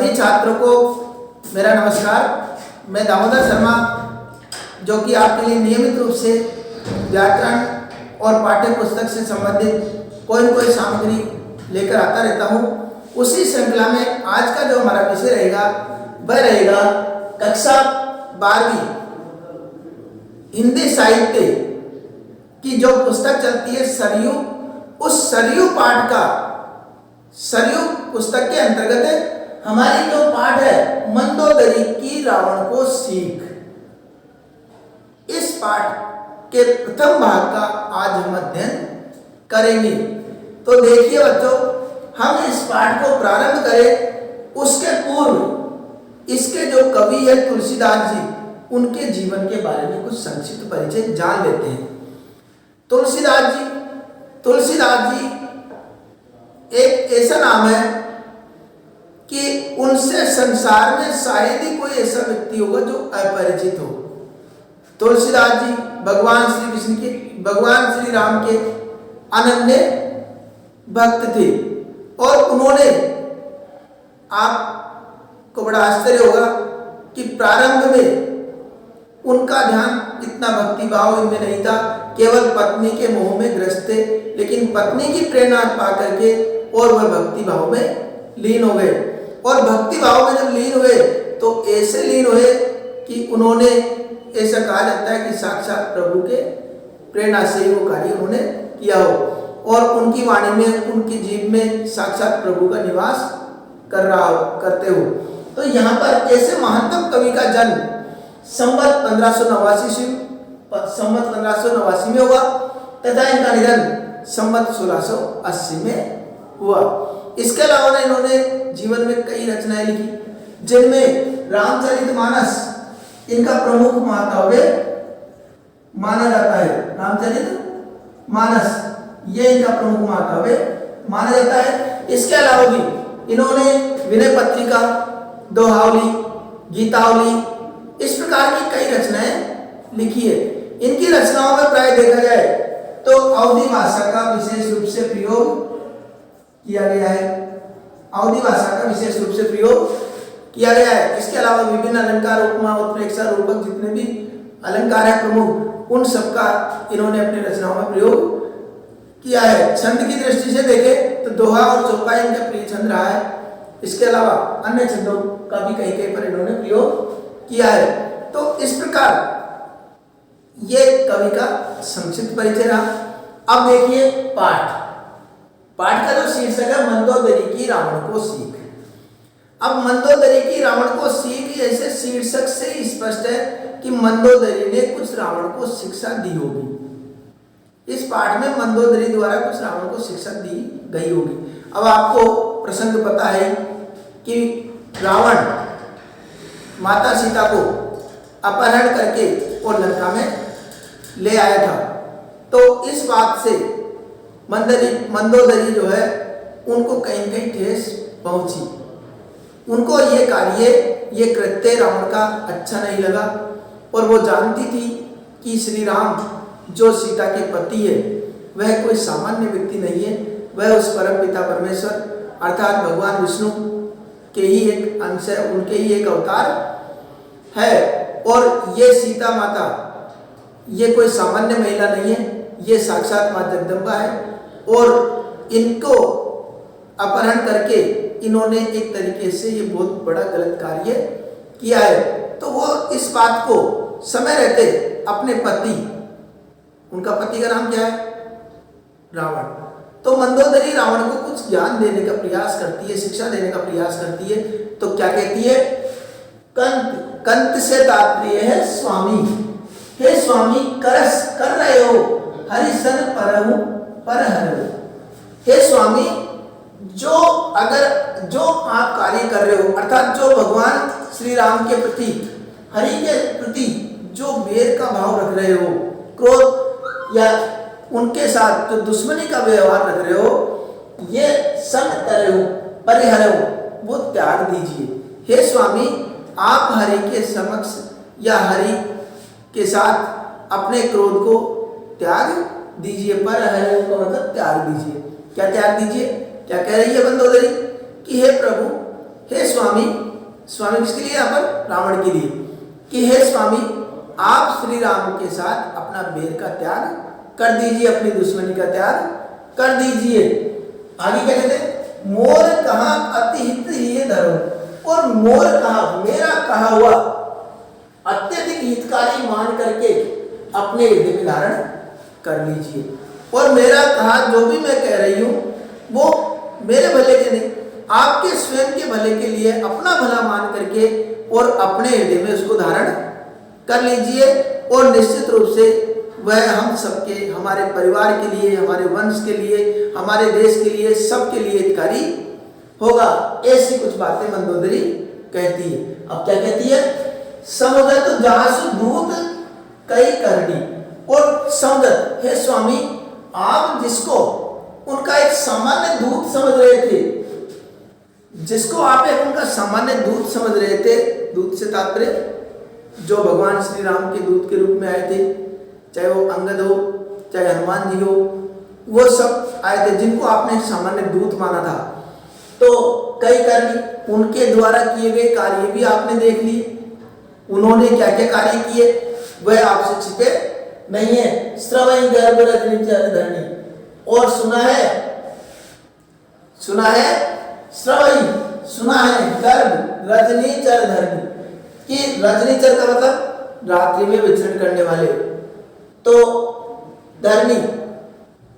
सभी छात्रों को मेरा नमस्कार। मैं दामोदर शर्मा, जो कि आपके लिए नियमित रूप से व्याकरण और पाठ्य पुस्तक से संबंधित कोई न कोई सामग्री लेकर आता रहता हूँ। उसी श्रृंखला में आज का जो हमारा विषय रहेगा वह रहेगा कक्षा 12वीं हिंदी साहित्य की जो पुस्तक चलती है सरयू, उस सरयू पाठ का सरयू पुस्तक के अंतर्गत हमारी जो पाठ है मंदोदरी की रावण को सीख, इस पाठ के प्रथम भाग का आज हम अध्ययन करेंगे। तो देखिए बच्चों, हम इस पाठ को प्रारंभ करें उसके पूर्व इसके जो कवि है तुलसीदास जी, उनके जीवन के बारे में कुछ संक्षिप्त परिचय जान लेते हैं। तुलसीदास जी एक ऐसा नाम है कि उनसे संसार में शायद ही कोई ऐसा व्यक्ति होगा जो अपरिचित हो। तुलसीदास जी भगवान श्री राम के अनन्य भक्त थे और उन्होंने, आपको बड़ा आश्चर्य होगा कि प्रारंभ में उनका ध्यान इतना भक्ति भाव इनमें नहीं था, केवल पत्नी के मोह में ग्रस्त थे, लेकिन पत्नी की प्रेरणा पा करके और वह भक्ति भाव में लीन हो गए। और भक्ति भाव में जब लीन हुए तो ऐसे लीन हुए कि उन्होंने, ऐसा कहा जाता है कि साक्षात प्रभु के प्रेरणा से वो कार्य उन्होंने किया हो और उनकी वाणी में, उनकी जीभ में साक्षात प्रभु का निवास करते हो। तो यहाँ पर ऐसे महानतम कवि का जन्म संवत 1589 में हुआ तथा इनका निधन संवत 1680 में हुआ। इसके अलावा इन्होंने जीवन में कई रचनाएं लिखी, जिनमें रामचरितमानस इनका प्रमुख महाकाव्य माना जाता है। रामचरितमानस ये इनका प्रमुख महाकाव्य माना जाता है। इसके अलावा भी इन्होंने विनय पत्रिका, दोहावली, गीतावली, इस प्रकार की कई रचनाएं लिखी है। इनकी रचनाओं में प्राय देखा जाए तो अवधी भाषा का विशेष रूप से प्रयोग किया गया है। अवधी भाषा का विशेष रूप से प्रयोग किया गया है। इसके अलावा विभिन्न अलंकार, उपमा, उत्प्रेक्षा, रूपक, जितने भी अलंकार है प्रमुख, उन सबका इन्होंने अपनी रचनाओं में प्रयोग किया है। छंद की दृष्टि से देखें तो दोहा और चौपाई इनका प्रिय छंद रहा है। इसके अलावा अन्य छंदों का भी कहीं पर इन्होंने प्रयोग किया है। तो इस प्रकार ये कवि का संक्षिप्त परिचय रहा। अब देखिए पाठ का जो शीर्षक है मंदोदरी की रावण को सीख। अब मंदोदरी की रावण को सीख, ऐसे शीर्षक से ही स्पष्ट है कि मंदोदरी ने कुछ रावण को शिक्षा दी होगी। इस पाठ में मंदोदरी द्वारा कुछ रावण को शिक्षा दी गई होगी। अब आपको प्रसंग पता है कि रावण माता सीता को अपहरण करके और लंका में ले आया था। तो इस बात से मंदोदरी जो है उनको कहीं कहीं ठेस पहुंची। उनको ये कार्य, ये कृत्य रावण का अच्छा नहीं लगा और वो जानती थी कि श्री राम जो सीता के पति है वह कोई सामान्य व्यक्ति नहीं है, वह उस परम पिता परमेश्वर अर्थात भगवान विष्णु के ही एक अंश है, उनके ही एक अवतार है। और ये सीता माता ये कोई सामान्य महिला नहीं है, ये साक्षात माँ जगदम्बा है और इनको अपहरण करके इन्होंने एक तरीके से ये बहुत बड़ा गलत कार्य किया है। तो वो इस बात को समय रहते अपने पति, उनका पति का नाम क्या है? रावण। तो मंदोदरी रावण को कुछ ज्ञान देने का प्रयास करती है, शिक्षा देने का प्रयास करती है। तो क्या कहती है? कंत से तात्पर्य है स्वामी। हे स्वामी, करस कर रहे हो हरिशन परहु परहरु। हे स्वामी, जो आप कार्य कर रहे हो, अर्थात जो भगवान श्री राम के प्रति, हरि के प्रति जो वेर का भाव रख रहे हो, क्रोध या उनके साथ जो दुश्मनी का व्यवहार रख रहे हो, ये संग तरहु परिहरु, वो त्याग दीजिए। हे स्वामी, आप हरि के समक्ष या हरि के साथ अपने क्रोध को त्याग दीजिए। परहरु का मतलब त्याग दीजिए। क्या त्याग दीजिए? क्या कह रही है मंदोदरी कि हे प्रभु, हे स्वामी, स्वामी किसके लिए यहाँ पर? रावण के लिए, कि हे स्वामी आप श्री राम के साथ अपना बैर का त्याग कर दीजिए, अपनी दुश्मनी का त्याग कर दीजिए। आगे क्या कहते हैं? मोर कहा अति हित ही धरो, और मोर कहा, मेरा कहा हुआ अत्यधिक हितकारी मान करके अपने हृदय में धारण कर लीजिए। और मेरा कहा जो भी मैं कह रही हूं वो मेरे भले के नहीं, आपके स्वयं के भले के लिए अपना भला मान करके और अपने हृदय में उसको धारण कर लीजिए। और निश्चित रूप से वह हम सबके, हमारे परिवार के लिए, हमारे वंश के लिए, हमारे देश के लिए, सबके लिए हितकारी होगा। ऐसी कुछ बातें मंदोदरी कहती है। अब क्या कहती है? समुद्र तो जहासु दूत कई करनी, और समुद्र, हे स्वामी आप जिसको उनका एक सामान्य दूत समझ रहे थे, जिसको आप एक उनका सामान्य दूत समझ रहे थे, दूत से तात्पर्य जो भगवान श्री राम के दूत के रूप में आए थे, चाहे वो अंगद हो, चाहे हनुमान जी हो, वो सब आए थे जिनको आपने सामान्य दूत माना था। तो कई कार्य उनके द्वारा किए गए कार्य भी आपने देख लिए, उन्होंने क्या क्या कार्य किए वह आपसे छिपे नहीं है। श्रवण गर्भ रजनी धरणी, और सुना है श्रवण, सुना है गर्भ रजनी चर धरणी, कि रजनीचर का मतलब रात्रि में विचरण करने वाले, तो धरणी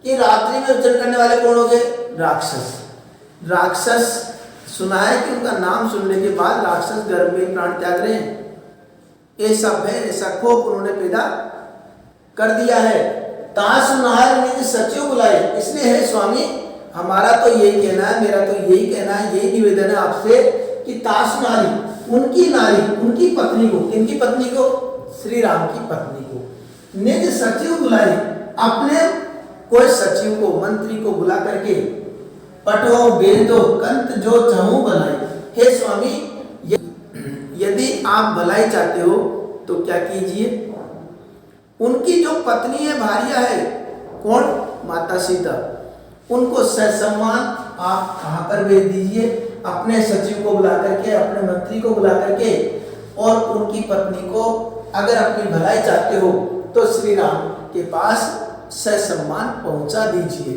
कि रात्रि में विचरण करने वाले कौन हो गए? राक्षस। राक्षस सुना है कि उनका नाम सुनने के बाद राक्षस गर्भ में प्राण त्याग रहे हैं। ऐसा भय, ऐसा खोफ उन्होंने पैदा कर दिया है। तासु नाहर निज सचिव बुलाए, इसलिए है स्वामी हमारा तो यही कहना है, मेरा तो यही कहना है, यही निवेदन है आपसे कि तासु नारी, उनकी नारी, उनकी पत्नी को, इनकी पत्नी को, श्री राम की पत्नी को निज सचिव बुलाए, अपने कोई सचिव को, मंत्री को बुला करके पटो बेदो कंत जो चाहूं भलाई। हे स्वामी यदि आप भलाई चाहते हो तो क्या कीजिए, उनकी जो पत्नी है, भार्या है, कौन? माता सीता, उनको ससम्मान आप कहाँ पर भेज दीजिए, अपने सचिव को बुला करके, अपने मंत्री को बुला करके, और उनकी पत्नी को अगर अपनी भलाई चाहते हो तो श्री राम के पास ससम्मान पहुंचा दीजिए।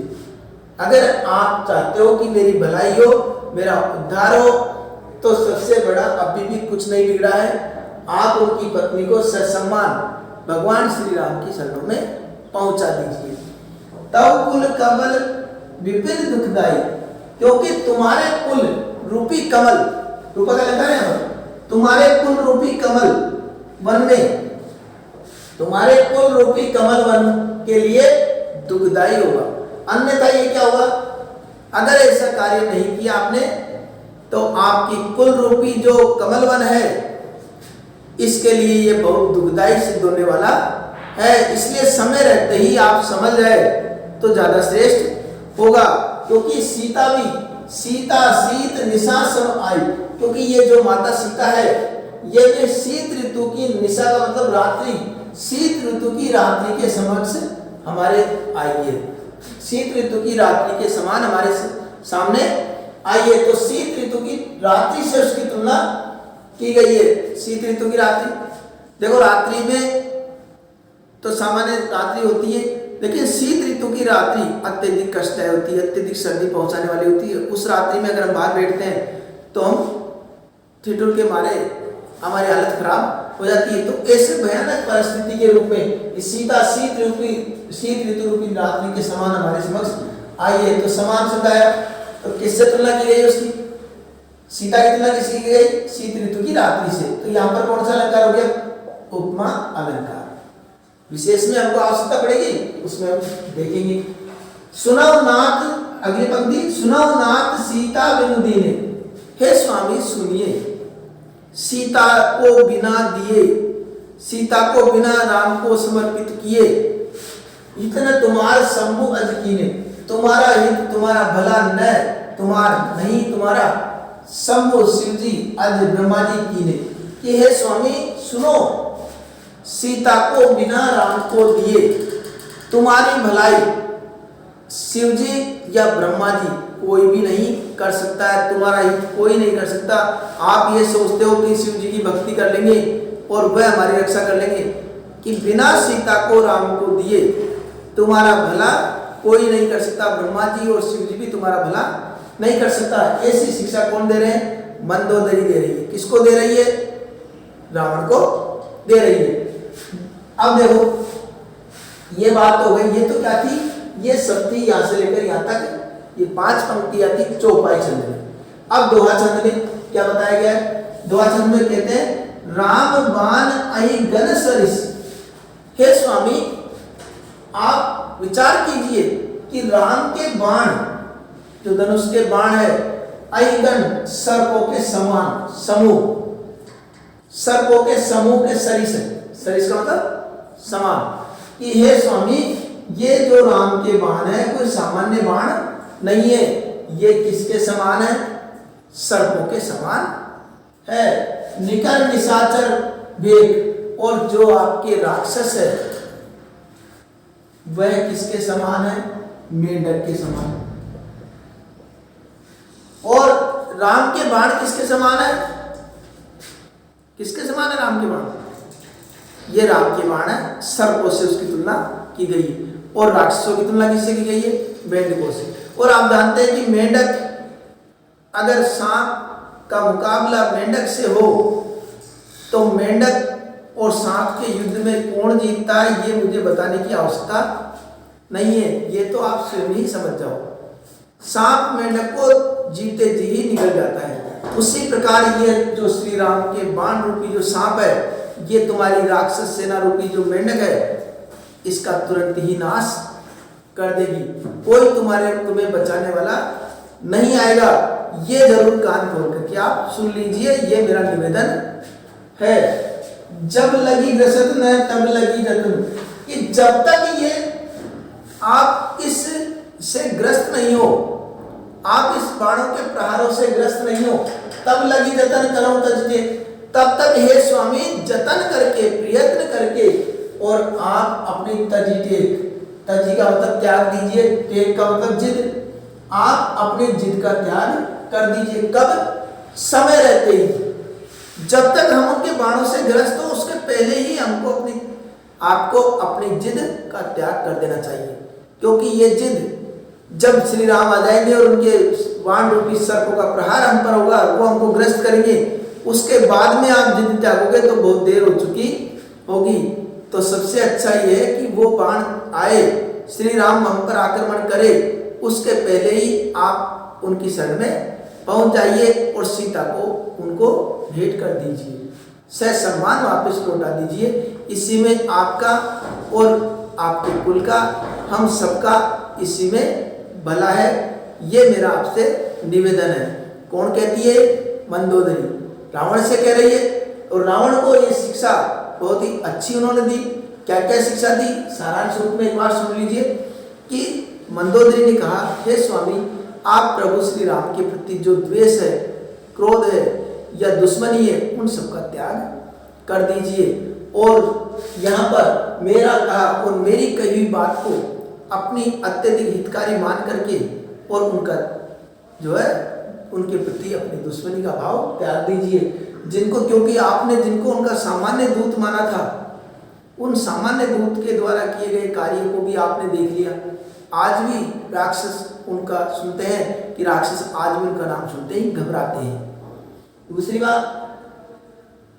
अगर आप चाहते हो कि मेरी भलाई हो, मेरा उद्धार हो, तो सबसे बड़ा अभी भी कुछ नहीं बिगड़ा है, आप उनकी पत्नी को ससम्मान भगवान श्री राम की शरणों में पहुंचा दीजिए। तब कुल कमल विपिन दुखदाई, क्योंकि तुम्हारे कुल रूपी कमल, रूपा का लगा है, तुम्हारे कुल रूपी कमल वन में, तुम्हारे कुल रूपी कमल वन के लिए दुखदाई होगा। अन्यथा ये क्या होगा? अगर ऐसा कार्य नहीं किया आपने तो आपकी कुल रूपी जो कमल वन है, इसके लिए ये बहुत दुखदाई सिद्ध होने वाला है। इसलिए समय रहते ही आप समझ रहे तो ज्यादा श्रेष्ठ होगा। क्योंकि सीता भी, सीता शीत निशा सम आई, क्योंकि ये जो माता सीता है ये भी शीत ऋतु की, निशा का मतलब रात्रि, शीत ऋतु की रात्रि के समक्ष हमारे आई है, शीत ऋतु की रात्रि के समान हमारे सामने आई है। तो शीत ऋतु की रात्रि से उसकी तुलना की गई है। शीत ऋतु की रात्रि, देखो रात्रि में तो सामान्य रात्रि होती है, लेकिन शीत ऋतु की रात्रि अत्यधिक कष्टदायी होती है, अत्यधिक सर्दी पहुंचाने वाली होती है। उस रात्रि में अगर हम बाहर बैठते हैं तो हम ठिठुर के मारे हमारी हालत खराब हो जाती है। तो ऐसे भयानक परिस्थिति के रूप में सीता शीत ऋतु रूपी रात्रि के समान हमारे समक्ष आई है। तो समान शब्द आया, तो किससे तुलना की गई उसकी? सीता की तुलना किसकी की गई? शीत ऋतु की रात्रि से। तो यहाँ पर कौन सा अलंकार हो गया? उपमा अलंकार। विशेष में हमको आवश्यकता पड़ेगी, उसमें हम देखेंगे। सुनाओ नाथ, अगली पंक्ति, सुनाओ नाथ सीता बिनु दीने, हे स्वामी सुनिए, सीता को बिना दिए, सीता को बिना राम को समर्पित किए, इतना तुम्हारा शंभु अज कीने, तुम्हारा हित, तुम्हारा भला न तुम्हारा नहीं, तुम्हारा शंभु शिव जी अज ब्रह्मा जी कीने, कि हे स्वामी सुनो, सीता को बिना राम को दिए तुम्हारी भलाई शिव जी या ब्रह्मा जी कोई भी नहीं कर सकता है, तुम्हारा हित कोई नहीं कर सकता। आप ये सोचते हो कि शिव जी की भक्ति कर लेंगे और वह हमारी रक्षा कर लेंगे, कि बिना सीता को राम को दिए तुम्हारा भला कोई नहीं कर सकता। ब्रह्मा जी और शिव जी भी तुम्हारा भला नहीं कर सकता। ऐसी शिक्षा कौन दे रहे हैं? मंदोदरी दे रही है। किसको दे रही है? रावण को दे रही है। अब देखो, ये बात हो गई। ये तो क्या थी? ये सब थी यहां से लेकर यहां तक, ये 5 पंक्तियां थी चौपाई छंद में। अब दोहा छंद में क्या बताया गया है? दोहा छंद में कहते हैं, राम बाण अहि गण सरिस। हे स्वामी, आप विचार कीजिए कि राम के बाण, जो धनुष के बाण है, अहिगण सर्पों के समान, समूह, सर्पों के समूह के सरिस है। सरिस का मतलब समान। कि हे स्वामी, ये जो राम के बाण है कोई सामान्य बाण नहीं है, ये किसके समान है? सर्पों के समान है। निकर निशाचर वेग, और जो आपके राक्षस है वह किसके समान है? मेंढक के समान। और राम के बाण किसके समान है? किसके समान है राम के बाण? ये राम के बाण है, सर्पों से उसकी तुलना की गई है। और राक्षसों की तुलना किससे की गई है? मेंढकों से। और आप जानते हैं कि मेंढक, अगर सांप का मुकाबला मेंढक से हो तो मेंढक और सांप के युद्ध में कौन जीतता है, ये मुझे बताने की आवश्यकता नहीं है, ये तो आप स्वयं ही समझ जाओ। सांप मेंढक को जीते जी ही निकल जाता है। उसी प्रकार ये जो श्री राम के बाण रूपी जो सांप है, ये तुम्हारी राक्षस सेना रूपी जो मेंढक है, इसका तुरंत ही नाश कर देगी। कोई तुम्हें बचाने वाला नहीं आएगा। ये जरूर कान खोल करके आप सुन लीजिए, ये मेरा निवेदन है। जब लगी ग्रसत न तब लगी रतन, कि जब तक ये आप इससे ग्रस्त नहीं हो, आप इस बाणों के प्रहारों से ग्रस्त नहीं हो, तब लगी जतन करो तजते, तब तक हे स्वामी जतन करके, प्रयत्न करके, और आप अपनी तजी टेक, तजी का मतलब त्याग दीजिए, टेक का मतलब जिद, आप अपनी जिद का त्याग कर दीजिए। कब? समय रहते ही। जब तक हम उनके बाणों से ग्रस्त हो, उसके पहले ही हमको आपको अपनी जिद का त्याग कर देना चाहिए। क्योंकि ये जिद, जब श्री राम आ जाएंगे और उनके बाण रूपी सर्पों का प्रहार हम पर होगा, वो हमको ग्रस्त करेंगे, उसके बाद में आप जिद त्यागोगे तो बहुत देर हो चुकी होगी। तो सबसे अच्छा ये है कि वो बाण आए, श्री राम हम पर आक्रमण करे, उसके पहले ही आप उनकी शरण में पहुंच जाइए और सीता को उनको भेंट कर दीजिए, सह सम्मान वापस लौटा दीजिए। इसी में आपका और आपके कुल का, हम सबका इसी में भला है। ये मेरा आपसे निवेदन है। कौन कहती है? मंदोदरी रावण से कह रही है। और रावण को ये शिक्षा बहुत ही अच्छी उन्होंने दी। क्या क्या शिक्षा दी, सारांश रूप में एक बार सुन लीजिए। कि मंदोदरी ने कहा, हे स्वामी, आप प्रभु श्री राम के प्रति जो द्वेष है, क्रोध है या दुश्मनी है, उन सबका त्याग कर दीजिए। और यहाँ पर मेरा कहा और मेरी कही हुई बात को अपनी अत्यधिक हितकारी मान करके और उनका जो है उनके प्रति अपनी दुश्मनी का भाव त्याग दीजिए। जिनको, क्योंकि आपने जिनको उनका सामान्य दूत माना था, उन सामान्य दूत के द्वारा किए गए कार्य को भी आपने देख लिया। आज भी राक्षस उनका सुनते हैं कि राक्षस आज भी उनका नाम सुनते ही घबराते हैं। दूसरी बात,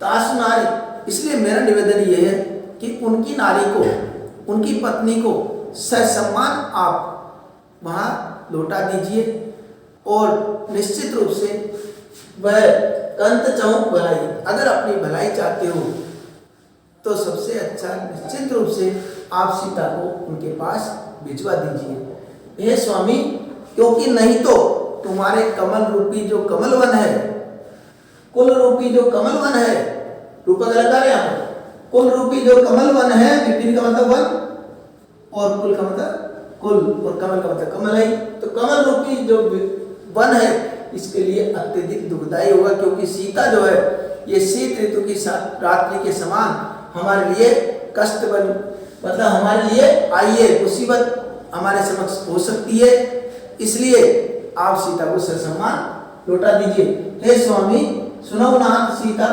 ताश नारी, इसलिए मेरा निवेदन यह है कि उनकी नारी को, उनकी पत्नी को ससम्मान आप वहां लौटा दीजिए और निश्चित रूप से वह कंत चौक भलाई, अगर अपनी भलाई चाहते हो तो सबसे अच्छा निश्चित रूप से आप सीता को उनके पास भिजवा दीजिए। हे स्वामी, क्योंकि नहीं तो तुम्हारे कमल रूपी जो कमलवन है, कुल रूपी जो कमलवन है, रूपक लगा रहे हैं, कुल रूपी जो कमलवन है, विपिन का मतलब वन और कुल का मतलब कुल और कमल का मतलब कमल है, तो कमल रूपी जो वन है इसके लिए अत्यधिक दुखदायी होगा। क्योंकि सीता जो है ये शीत ऋतु की रात्रि के समान हमारे लिए कष्ट बन, मतलब हमारे लिए आइए मुसीबत हमारे समक्ष हो सकती है। इसलिए आप सीता को ससम्मान लौटा दीजिए। हे स्वामी सुनो नाथ सीता,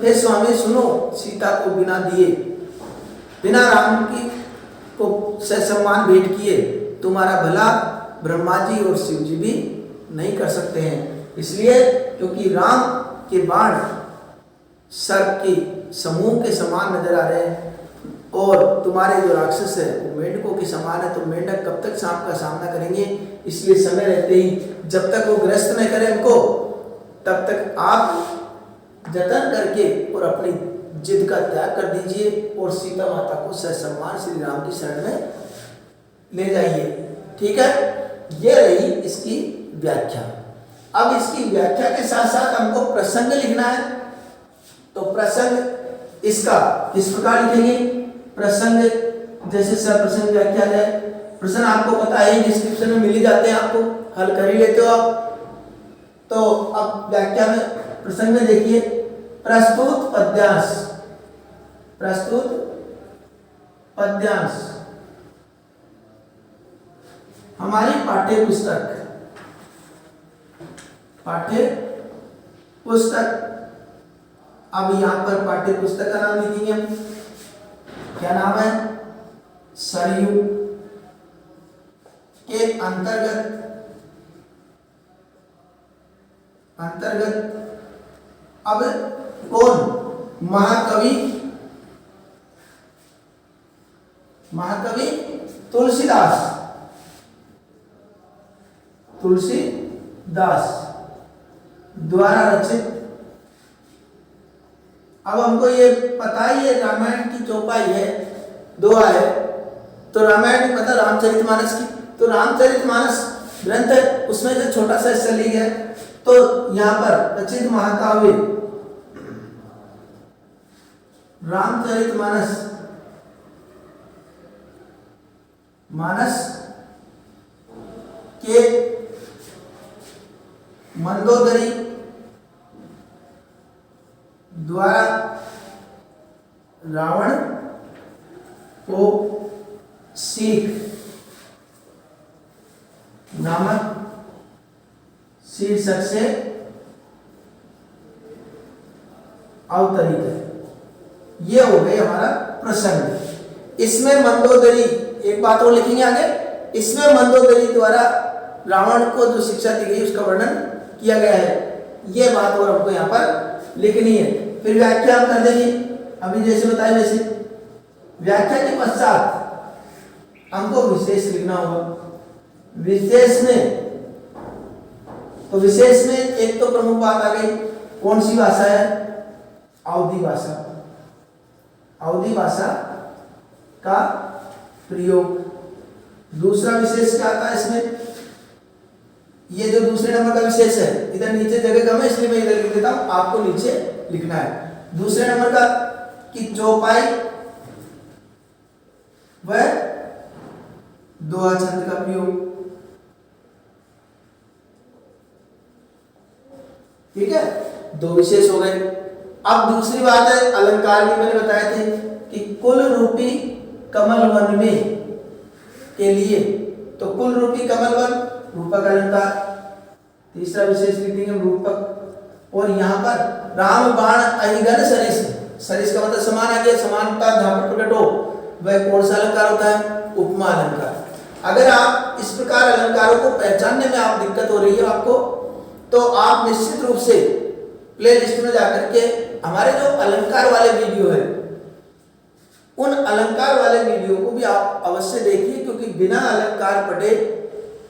हे स्वामी सुनो सीता को बिना दिए, बिना राम की को ससम्मान भेंट किए तुम्हारा भला ब्रह्मा जी और शिव जी भी नहीं कर सकते हैं। इसलिए क्योंकि राम के बाण सर्प की समूह के समान नजर आ रहे हैं और तुम्हारे जो राक्षस है वो मेंढकों के समान है, तो मेंढक कब तक सांप का सामना करेंगे। इसलिए समय रहते ही जब तक वो ग्रस्त न करें उनको, तब तक आप जतन करके और अपनी जिद का त्याग कर दीजिए और सीता माता को ससम्मान श्री राम की शरण में ले जाइए। ठीक है, ये रही इसकी व्याख्या। अब इसकी व्याख्या के साथ साथ हमको प्रसंग लिखना है, तो प्रसंग इसका किस प्रकार लिखेंगे। प्रसंग जैसे सप्रसंग व्याख्या है, प्रश्न आपको पता है डिस्क्रिप्शन में मिल ही जाते हैं, आपको हल कर ही लेते हो आप। तो अब व्याख्या में प्रसंग में देखिए, प्रस्तुत पद्यांश, प्रस्तुत पद्यांश हमारी पाठ्य पुस्तक, पाठ्य पुस्तक। अब यहां पर पाठ्य पुस्तक का नाम लिखेंगे हम, क्या नाम है, सरयू के अंतर्गत अब कौन, महाकवि तुलसीदास, तुलसीदास द्वारा रचित। अब हमको ये पता ही है रामायण की चौपाई है, दोहा है, तो रामायण मतलब रामचरितमानस की, तो रामचरितमानस ग्रंथ है, उसमें जो छोटा सा हिस्सा लिया है, तो यहाँ पर रचित महाकाव्य रामचरितमानस के मंदोदरी द्वारा रावण को सीख नामक शीर्षक से अवतरित है। ये हो गए हमारा प्रसंग। इसमें मंदोदरी, एक बात और लिखेंगे आगे, इसमें मंदोदरी द्वारा रावण को जो शिक्षा दी गई उसका वर्णन किया गया है, ये बात और हमको यहाँ पर लिखनी है। फिर व्याख्या हम कर देंगे, अभी जैसे बताया वैसे। व्याख्या के पश्चात हमको विशेष लिखना होगा। विशेष में, तो विशेष में एक तो प्रमुख बात आ गई, कौन सी भाषा है, अवधी भाषा, अवधी भाषा का प्रयोग। दूसरा विशेष क्या आता है इसमें, ये जो दूसरे नंबर का विशेष है, इधर नीचे जगह कम है इसलिए मैं इधर लिख देता हूं, आपको नीचे लिखना है। दूसरे नंबर का कि चौपाई वह दोहा छंद का प्रयोग। ठीक है, दो विशेष हो गए। अब दूसरी बात है अलंकार की, मैंने बताए थे कि कुल रूपी कमल वन में के लिए, तो कुल रूपी कमल वन रूपक अलंकार। तीसरा विशेष लिख देंगे रूपक। और यहाँ पर राम बाण अहिगन सरिस, सरिस का मतलब समान आ गया, समानता जहां पर प्रकट हो वह कौन सा अलंकार होता है, उपमा अलंकार। अगर आप इस प्रकार अलंकारों को पहचानने में आप दिक्कत हो रही है आपको, तो आप निश्चित रूप से प्ले लिस्ट में जाकर के हमारे जो अलंकार वाले वीडियो है, उन अलंकार वाले वीडियो को भी आप अवश्य देखिए, क्योंकि बिना अलंकार पढ़े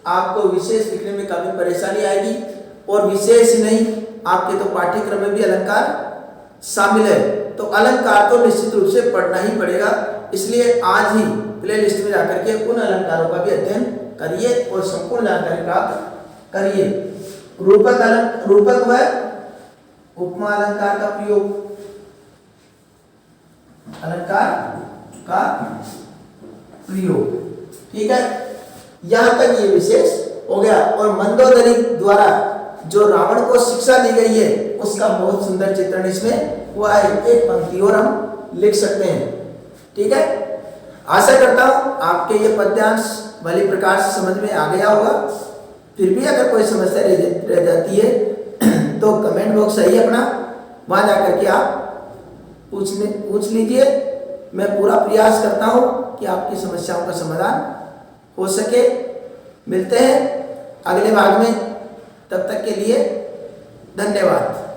आपको विशेष लिखने में काफी परेशानी आएगी। और विशेष नहीं, आपके तो पाठ्यक्रम में भी अलंकार शामिल है, तो अलंकार तो निश्चित रूप से पढ़ना ही पड़ेगा। इसलिए आज ही प्ले लिस्ट में जाकर के उन अलंकारों का भी अध्ययन करिए और संपूर्ण जानकारी प्राप्त करिए। रूपक व उपमा अलंकार का प्रयोग, अलंकार का प्रयोग। ठीक है, यहां तक ये विशेष हो गया। और मंदोदरी द्वारा जो रावण को शिक्षा दी गई है उसका बहुत सुंदर चित्रण इसमें हुआ है, एक पंक्ति और हम लिख सकते हैं। ठीक है, आशा करता हूं आपके ये पद्यांश भली प्रकार से समझ में आ गया होगा। फिर भी अगर कोई समस्या रह जाती है तो कमेंट बॉक्स है अपना, वहाँ जाकर के आप पूछ लीजिए। मैं पूरा प्रयास करता हूँ कि आपकी समस्याओं का समाधान हो सके। मिलते हैं अगले भाग में, तब तक के लिए धन्यवाद।